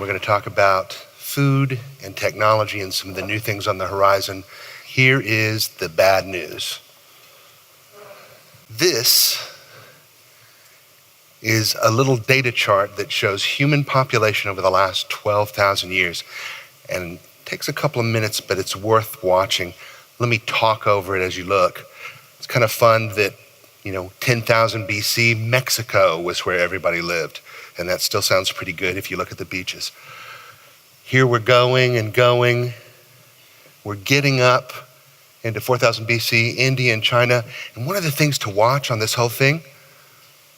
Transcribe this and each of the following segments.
We're going to talk about food and technology and some of the new things on the horizon. Here is the bad news. This is a little data chart that shows human population over the last 12,000 years. And it takes a couple of minutes, but it's worth watching. Let me talk over it as you look. It's kind of fun that, 10,000 BC, Mexico was where everybody lived. And that still sounds pretty good if you look at the beaches. Here we're going and going. We're getting up into 4,000 BC, India and China. And one of the things to watch on this whole thing,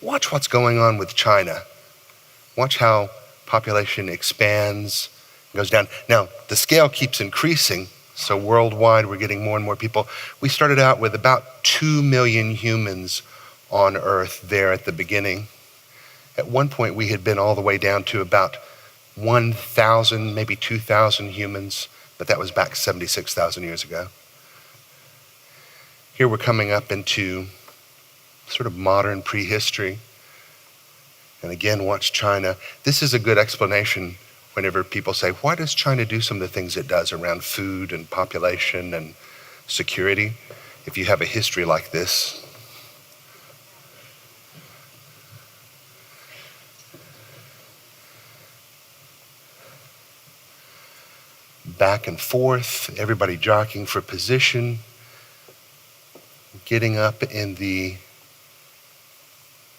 watch what's going on with China. Watch how population expands, goes down. Now, the scale keeps increasing, so worldwide we're getting more and more people. We started out with about 2 million humans on Earth there at the beginning. At one point we had been all the way down to about 1,000, maybe 2,000 humans, but that was back 76,000 years ago. Here we're coming up into sort of modern prehistory. And again, watch China. This is a good explanation whenever people say, why does China do some of the things it does around food and population and security? If you have a history like this. Back and forth, everybody jockeying for position, getting up in the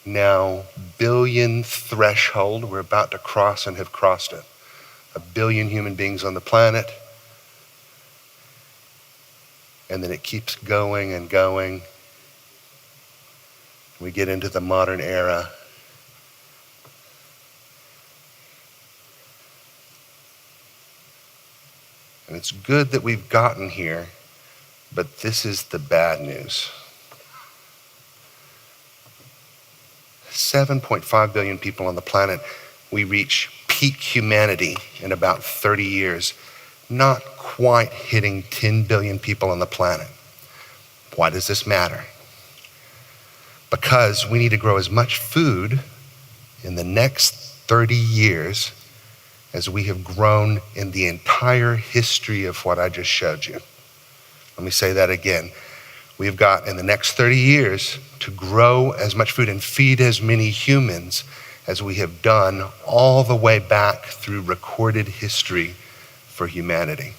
now billion threshold. We're about to cross and have crossed it. 1 billion human beings on the planet. And then it keeps going and going. We get into the modern era. And it's good that we've gotten here, but this is the bad news. 7.5 billion people on the planet. We reach peak humanity in about 30 years, not quite hitting 10 billion people on the planet. Why does this matter? Because we need to grow as much food in the next 30 years as we have grown in the entire history of what I just showed you. Let me say that again. We've got in the next 30 years to grow as much food and feed as many humans as we have done all the way back through recorded history for humanity.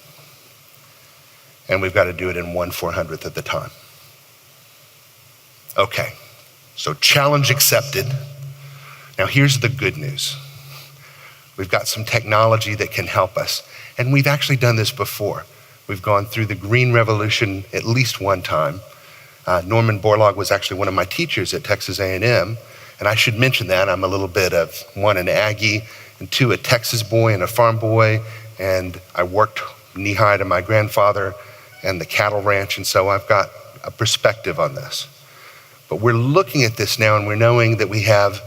And we've got to do it in 1/400th of the time. Okay, so challenge accepted. Now here's the good news. We've got some technology that can help us. And we've actually done this before. We've gone through the Green Revolution at least one time. Norman Borlaug was actually one of my teachers at Texas A&M. And I should mention that I'm a little bit of, one, an Aggie, and two, a Texas boy and a farm boy. And I worked knee-high to my grandfather and the cattle ranch. And so I've got a perspective on this. But we're looking at this now and we're knowing that we have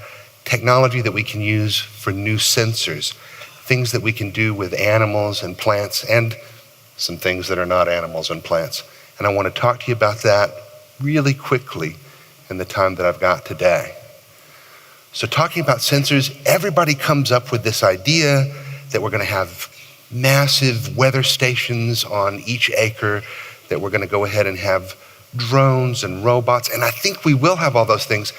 technology that we can use for new sensors, things that we can do with animals and plants and some things that are not animals and plants. And I want to talk to you about that really quickly in the time that I've got today. So talking about sensors, everybody comes up with this idea that we're going to have massive weather stations on each acre, that we're going to go ahead and have drones and robots. And I think we will have all those things.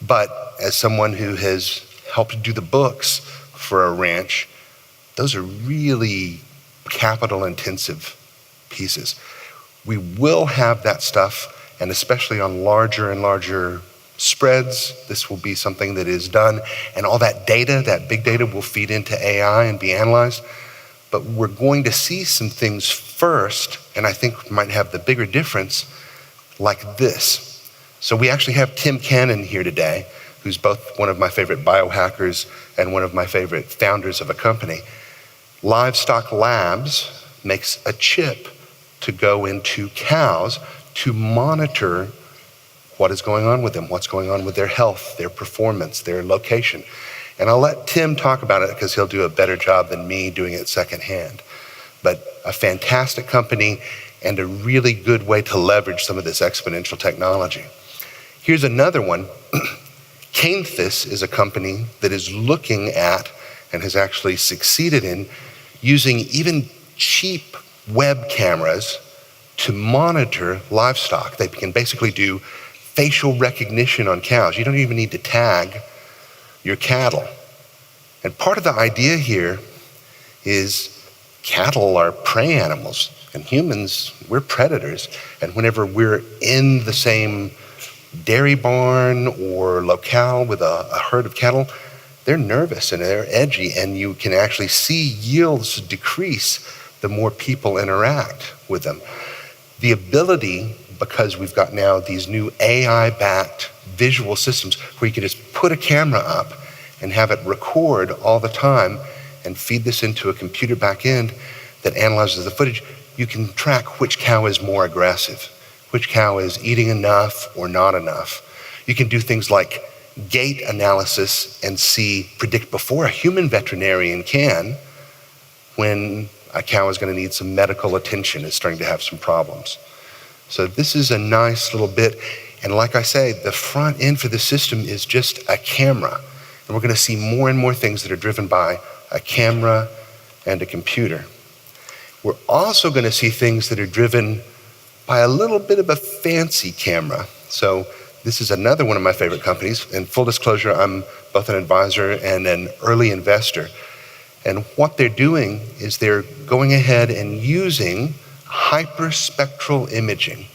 But as someone who has helped do the books for a ranch, those are really capital intensive pieces. We will have that stuff, and especially on larger and larger spreads, this will be something that is done, and all that data, that big data, will feed into AI and be analyzed. But we're going to see some things first, and I think might have the bigger difference, like this. So we actually have Tim Cannon here today, who's both one of my favorite biohackers and one of my favorite founders of a company. Livestock Labs makes a chip to go into cows to monitor what is going on with them, what's going on with their health, their performance, their location. And I'll let Tim talk about it because he'll do a better job than me doing it secondhand. But a fantastic company and a really good way to leverage some of this exponential technology. Here's another one. Canethus is a company that is looking at and has actually succeeded in using even cheap web cameras to monitor livestock. They can basically do facial recognition on cows. You don't even need to tag your cattle. And part of the idea here is cattle are prey animals, and humans, we're predators. And whenever we're in the same dairy barn or locale with a herd of cattle, they're nervous and they're edgy, and you can actually see yields decrease the more people interact with them. The ability, because we've got now these new AI-backed visual systems where you can just put a camera up and have it record all the time and feed this into a computer back end that analyzes the footage, you can track which cow is more aggressive, which cow is eating enough or not enough. You can do things like gait analysis and predict before a human veterinarian can when a cow is going to need some medical attention, is starting to have some problems. So this is a nice little bit. And like I say, the front end for the system is just a camera. And we're going to see more and more things that are driven by a camera and a computer. We're also going to see things that are driven by a little bit of a fancy camera. So this is another one of my favorite companies. In full disclosure, I'm both an advisor and an early investor. And what they're doing is they're going ahead and using hyperspectral imaging,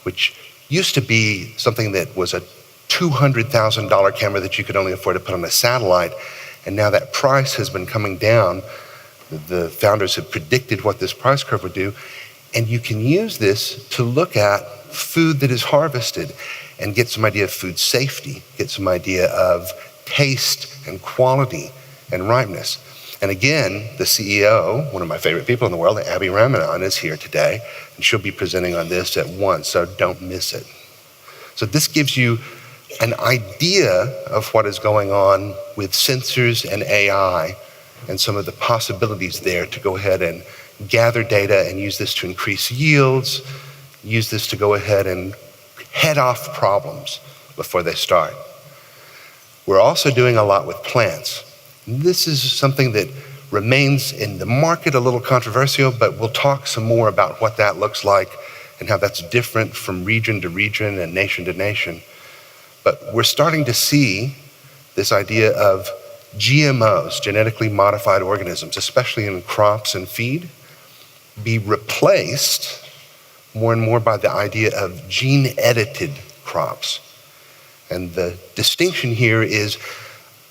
which used to be something that was a $200,000 camera that you could only afford to put on a satellite. And now that price has been coming down. The founders have predicted what this price curve would do. And you can use this to look at food that is harvested and get some idea of food safety, get some idea of taste and quality and ripeness. And again, the CEO, one of my favorite people in the world, Abby Ramanan, is here today, and she'll be presenting on this at 1, so don't miss it. So this gives you an idea of what is going on with sensors and AI and some of the possibilities there to go ahead and gather data and use this to increase yields, use this to go ahead and head off problems before they start. We're also doing a lot with plants. This is something that remains in the market a little controversial, but we'll talk some more about what that looks like and how that's different from region to region and nation to nation. But we're starting to see this idea of GMOs, genetically modified organisms, especially in crops and feed, be replaced more and more by the idea of gene-edited crops. And the distinction here is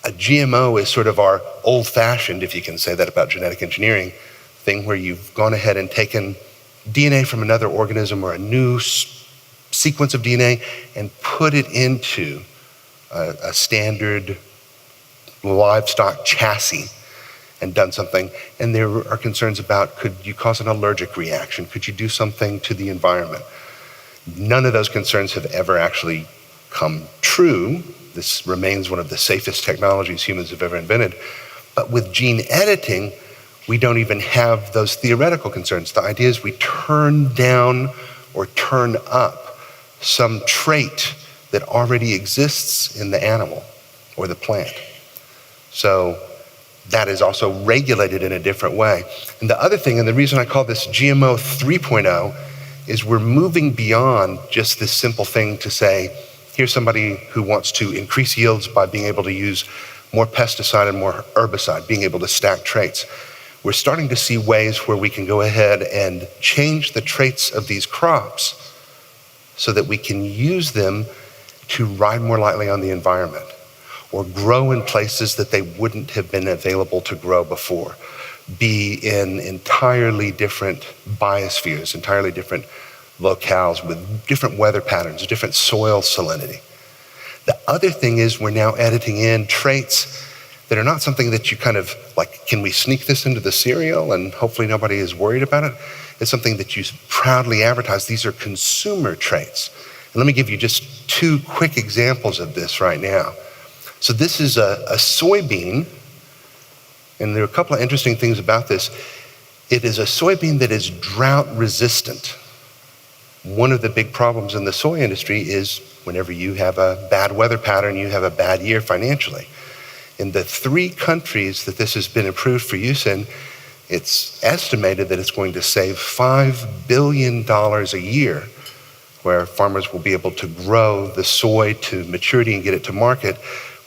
a GMO is sort of our old-fashioned, if you can say that about genetic engineering, thing where you've gone ahead and taken DNA from another organism or a new sequence of DNA and put it into a standard livestock chassis and done something. And there are concerns about, could you cause an allergic reaction? Could you do something to the environment? None of those concerns have ever actually come true. This remains one of the safest technologies humans have ever invented. But with gene editing, we don't even have those theoretical concerns. The idea is we turn down or turn up some trait that already exists in the animal or the plant. So that is also regulated in a different way. And the other thing, and the reason I call this GMO 3.0, is we're moving beyond just this simple thing to say, here's somebody who wants to increase yields by being able to use more pesticide and more herbicide, being able to stack traits. We're starting to see ways where we can go ahead and change the traits of these crops so that we can use them to ride more lightly on the environment or grow in places that they wouldn't have been available to grow before, be in entirely different biospheres, entirely different locales with different weather patterns, different soil salinity. The other thing is we're now editing in traits that are not something that you kind of like, can we sneak this into the cereal and hopefully nobody is worried about it? It's something that you proudly advertise. These are consumer traits. And let me give you just 2 quick examples of this right now. So this is a soybean, and there are a couple of interesting things about this. It is a soybean that is drought resistant. One of the big problems in the soy industry is whenever you have a bad weather pattern, you have a bad year financially. In the 3 countries that this has been approved for use in, it's estimated that it's going to save $5 billion a year, where farmers will be able to grow the soy to maturity and get it to market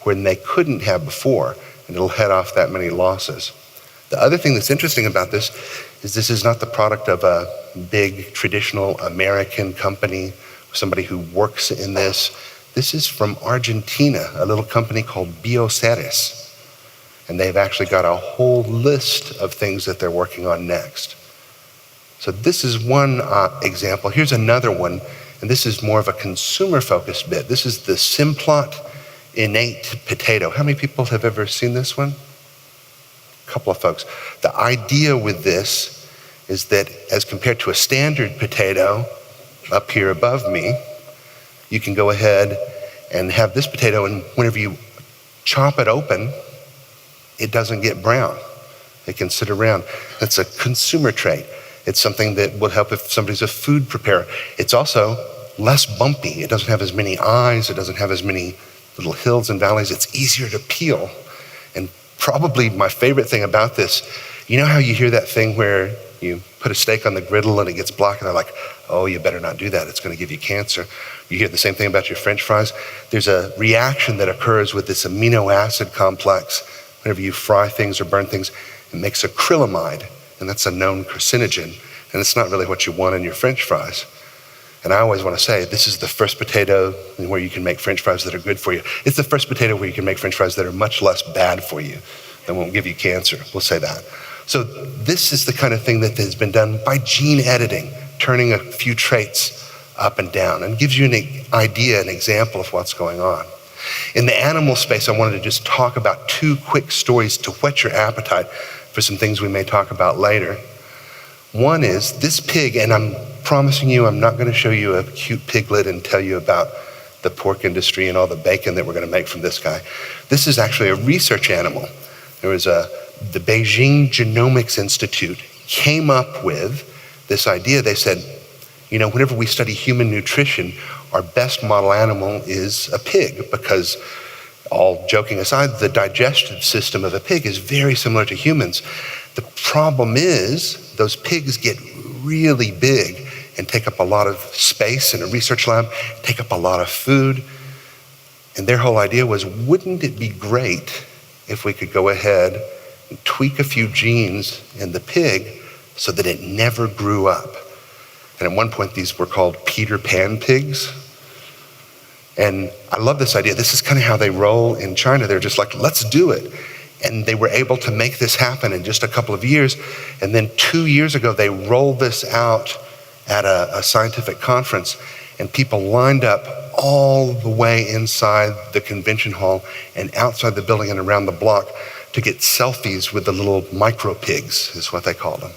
when they couldn't have before, and it'll head off that many losses. The other thing that's interesting about this is not the product of a big traditional American company, somebody who works in this. This is from Argentina, a little company called Bioceres. And they've actually got a whole list of things that they're working on next. So this is one example. Here's another one, and this is more of a consumer-focused bit. This is the Simplot innate potato. How many people have ever seen this one? A couple of folks. The idea with this is that as compared to a standard potato up here above me, you can go ahead and have this potato, and whenever you chop it open, it doesn't get brown. It can sit around. That's a consumer trait. It's something that will help if somebody's a food preparer. It's also less bumpy. It doesn't have as many eyes. It doesn't have as many little hills and valleys. It's easier to peel. And probably my favorite thing about this, you know how you hear that thing where you put a steak on the griddle and it gets black and they're like, oh, you better not do that. It's going to give you cancer. You hear the same thing about your French fries. There's a reaction that occurs with this amino acid complex. Whenever you fry things or burn things, it makes acrylamide, and that's a known carcinogen, and it's not really what you want in your French fries. And I always want to say, this is the first potato where you can make French fries that are good for you. It's the first potato where you can make French fries that are much less bad for you, that won't give you cancer, we'll say that. So this is the kind of thing that has been done by gene editing, turning a few traits up and down, and gives you an idea, an example of what's going on. In the animal space, I wanted to just talk about 2 quick stories to whet your appetite for some things we may talk about later. One is this pig, and I'm promising you I'm not going to show you a cute piglet and tell you about the pork industry and all the bacon that we're going to make from this guy. This is actually a research animal. There was the Beijing Genomics Institute came up with this idea. They said, you know, whenever we study human nutrition, our best model animal is a pig, because, all joking aside, the digestive system of a pig is very similar to humans. The problem is those pigs get really big and take up a lot of space in a research lab, take up a lot of food. And their whole idea was, wouldn't it be great if we could go ahead and tweak a few genes in the pig so that it never grew up? And at one point, these were called Peter Pan pigs. And I love this idea. This is kind of how they roll in China. They're just like, let's do it. And they were able to make this happen in just a couple of years. And then 2 years ago, they rolled this out at a scientific conference, and people lined up all the way inside the convention hall and outside the building and around the block to get selfies with the little micro pigs, is what they called them.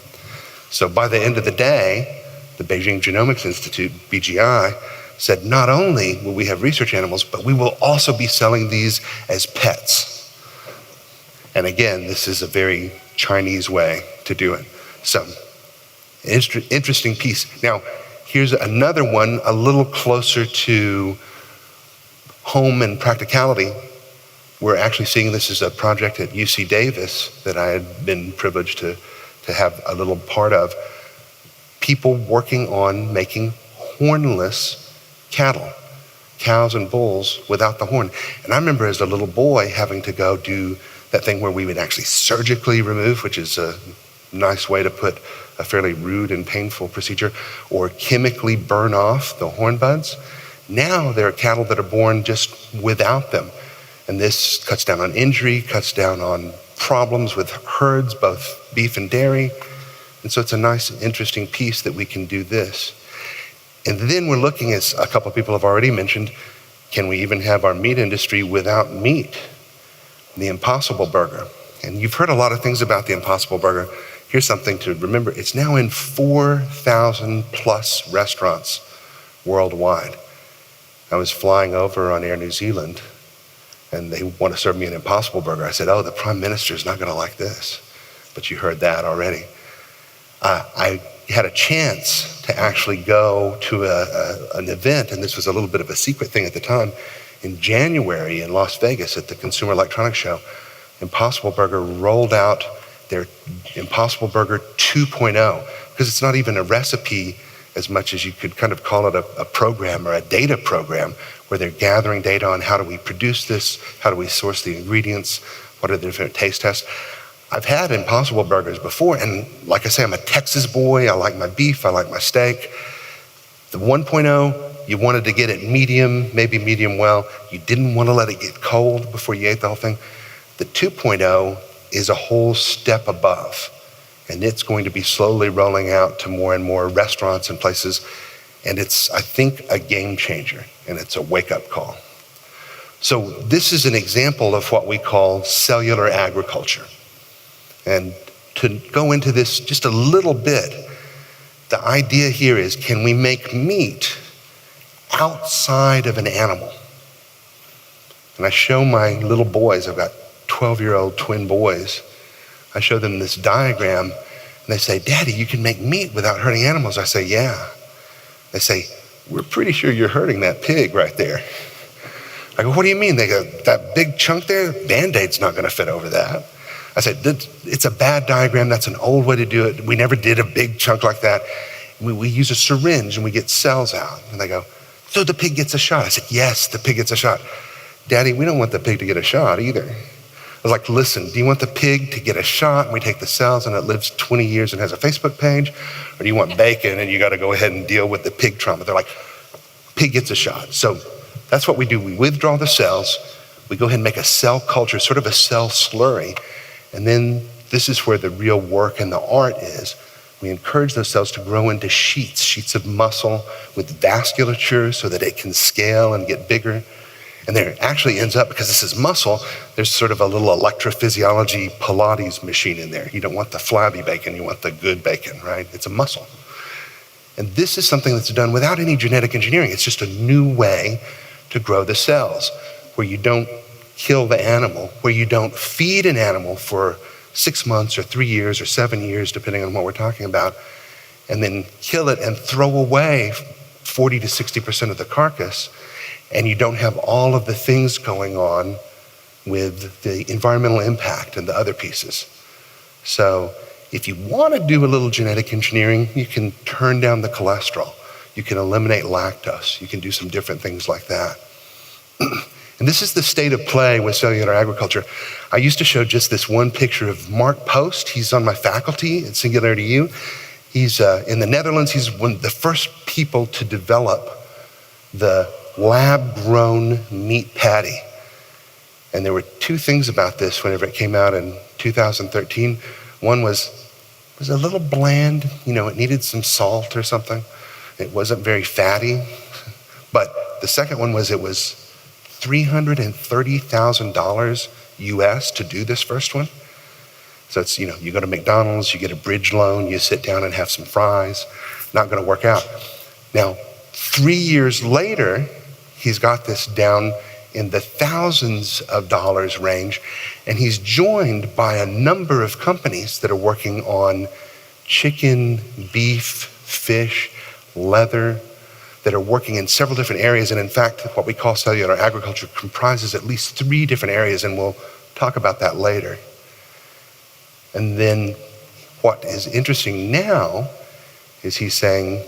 So by the end of the day, the Beijing Genomics Institute, BGI, said, not only will we have research animals, but we will also be selling these as pets. And again, this is a very Chinese way to do it. So, interesting piece. Now, here's another one a little closer to home and practicality. We're actually seeing this as a project at UC Davis that I had been privileged to have a little part of. People working on making hornless cattle, cows and bulls without the horn. And I remember as a little boy having to go do that thing where we would actually surgically remove, which is a nice way to put a fairly rude and painful procedure, or chemically burn off the horn buds. Now there are cattle that are born just without them. And this cuts down on injury, cuts down on problems with herds, both beef and dairy. And so it's a nice, interesting piece that we can do this. And then we're looking, as a couple of people have already mentioned, can we even have our meat industry without meat? The Impossible Burger. And you've heard a lot of things about the Impossible Burger. Here's something to remember. It's now in 4,000 plus restaurants worldwide. I was flying over on Air New Zealand, and they want to serve me an Impossible Burger. I said, oh, the Prime Minister's not going to like this. But you heard that already. I had a chance to actually go to an event, and this was a little bit of a secret thing at the time, in January in Las Vegas at the Consumer Electronics Show, Impossible Burger rolled out their Impossible Burger 2.0, because it's not even a recipe as much as you could kind of call it a program or a data program, where they're gathering data on how do we produce this, how do we source the ingredients, what are the different taste tests. I've had Impossible Burgers before, and like I say, I'm a Texas boy. I like my beef, I like my steak. The 1.0, you wanted to get it medium, maybe medium well. You didn't want to let it get cold before you ate the whole thing. The 2.0 is a whole step above, and it's going to be slowly rolling out to more and more restaurants and places, and it's, I think, a game changer, and it's a wake-up call. So this is an example of what we call cellular agriculture. And to go into this just a little bit, the idea here is, can we make meat outside of an animal? And I show my little boys, I've got 12-year-old twin boys, I show them this diagram, and they say, "Daddy, you can make meat without hurting animals." I say, "Yeah." They say, "We're pretty sure you're hurting that pig right there." I go, "What do you mean?" They go, "That big chunk there, Band-Aid's not gonna fit over that." I said, "It's a bad diagram, that's an old way to do it. We never did a big chunk like that. We use a syringe and we get cells out." And they go, "So the pig gets a shot?" I said, "Yes, the pig gets a shot." "Daddy, we don't want the pig to get a shot either." I was like, "Listen, do you want the pig to get a shot and we take the cells and it lives 20 years and has a Facebook page? Or do you want bacon and you gotta go ahead and deal with the pig trauma?" They're like, "Pig gets a shot." So that's what we do. We withdraw the cells, we go ahead and make a cell culture, sort of a cell slurry, and then this is where the real work and the art is. We encourage those cells to grow into sheets of muscle with vasculature so that it can scale and get bigger. And there actually ends up, because this is muscle, there's sort of a little electrophysiology Pilates machine in there. You don't want the flabby bacon, you want the good bacon, right? It's a muscle. And this is something that's done without any genetic engineering. It's just a new way to grow the cells, where you don't kill the animal, where you don't feed an animal for 6 months or 3 years or 7 years, depending on what we're talking about, and then kill it and throw away 40 to 60% of the carcass, and you don't have all of the things going on with the environmental impact and the other pieces. So if you want to do a little genetic engineering, you can turn down the cholesterol, you can eliminate lactose, you can do some different things like that. And this is the state of play with cellular agriculture. I used to show just this one picture of Mark Post. He's on my faculty at Singularity U. He's in the Netherlands. He's one of the first people to develop the lab-grown meat patty. And there were two things about this whenever it came out in 2013. One was a little bland, it needed some salt or something. It wasn't very fatty. But the second one was, it was $330,000 US to do this first one. So it's, you go to McDonald's, you get a bridge loan, you sit down and have some fries. Not gonna work out. Now, 3 years later, he's got this down in the thousands of dollars range, and he's joined by a number of companies that are working on chicken, beef, fish, leather, that are working in several different areas. And in fact, what we call cellular agriculture comprises at least 3 different areas, and we'll talk about that later. And then what is interesting now is he's saying,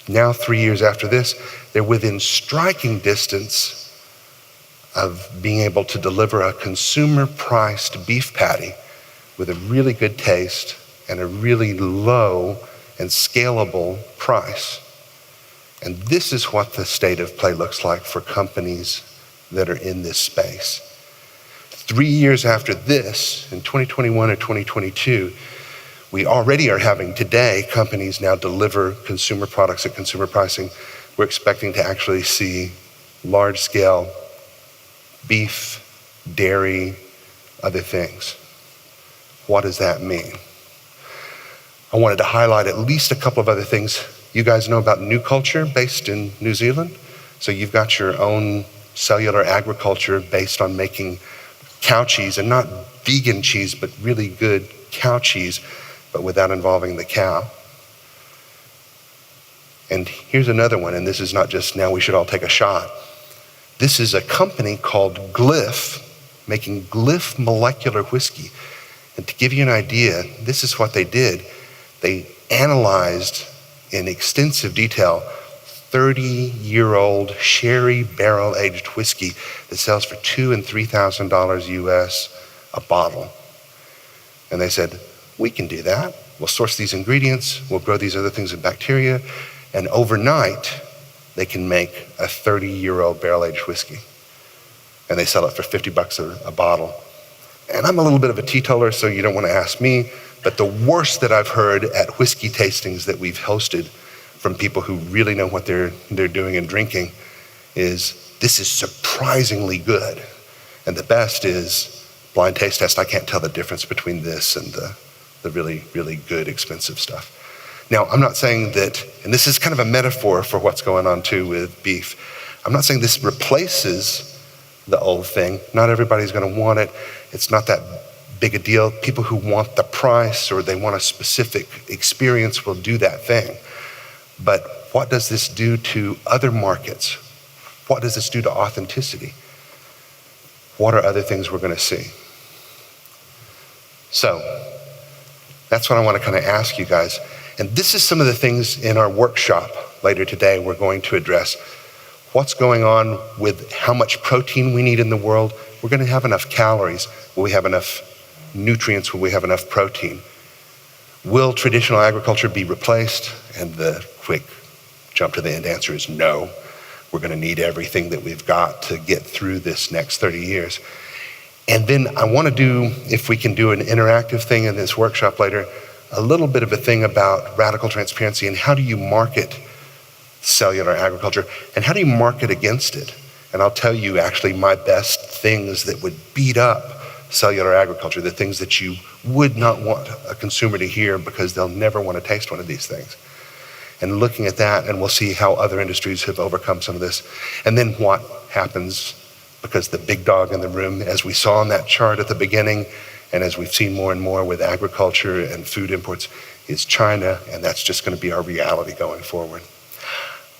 now 3 years after this, they're within striking distance of being able to deliver a consumer-priced beef patty with a really good taste and a really low and scalable price. And this is what the state of play looks like for companies that are in this space. 3 years after this, in 2021 or 2022, we already are having today companies now deliver consumer products at consumer pricing. We're expecting to actually see large-scale beef, dairy, other things. What does that mean? I wanted to highlight at least a couple of other things. You guys know about New Culture based in New Zealand? So you've got your own cellular agriculture based on making cow cheese, and not vegan cheese, but really good cow cheese, but without involving the cow. And here's another one, and this is not just now we should all take a shot. This is a company called Glyph. making glyph molecular whiskey. And to give you an idea, this is what they did. They analyzed in extensive detail 30-year-old sherry barrel-aged whiskey that sells for $2,000 and $3,000 US a bottle. And they said, we can do that. We'll source these ingredients, we'll grow these other things in bacteria, and overnight, they can make a 30-year-old barrel-aged whiskey. And they sell it for $50 a bottle. And I'm a little bit of a teetotaler, so you don't want to ask me, but the worst that I've heard at whiskey tastings that we've hosted from people who really know what they're doing and drinking is, this is surprisingly good. And the best is, blind taste test, I can't tell the difference between this and the really, really good, expensive stuff. Now, I'm not saying that, and this is kind of a metaphor for what's going on too with beef, I'm not saying this replaces the old thing. Not everybody's gonna want it. It's not that big a deal. People who want the price or they want a specific experience will do that thing. But what does this do to other markets? What does this do to authenticity? What are other things we're gonna see? So, that's what I wanna kind of ask you guys. And this is some of the things in our workshop later today we're going to address. What's going on with how much protein we need in the world? We're gonna have enough calories. Will we have enough nutrients? Will we have enough protein? Will traditional agriculture be replaced? And the quick jump to the end answer is no. We're gonna need everything that we've got to get through this next 30 years. And then I wanna do, if we can do an interactive thing in this workshop later, a little bit of a thing about radical transparency and how do you market cellular agriculture and how do you market against it? And I'll tell you actually my best things that would beat up cellular agriculture, the things that you would not want a consumer to hear because they'll never want to taste one of these things. And looking at that, and we'll see how other industries have overcome some of this. And then what happens, because the big dog in the room, as we saw on that chart at the beginning, and as we've seen more and more with agriculture and food imports, is China, and that's just gonna be our reality going forward.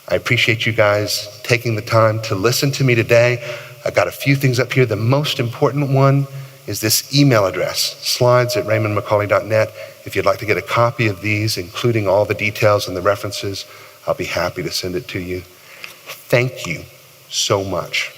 I appreciate you guys taking the time to listen to me today. I got a few things up here. The most important one is this email address, slides@raymondmccauley.net. If you'd like to get a copy of these, including all the details and the references, I'll be happy to send it to you. Thank you so much.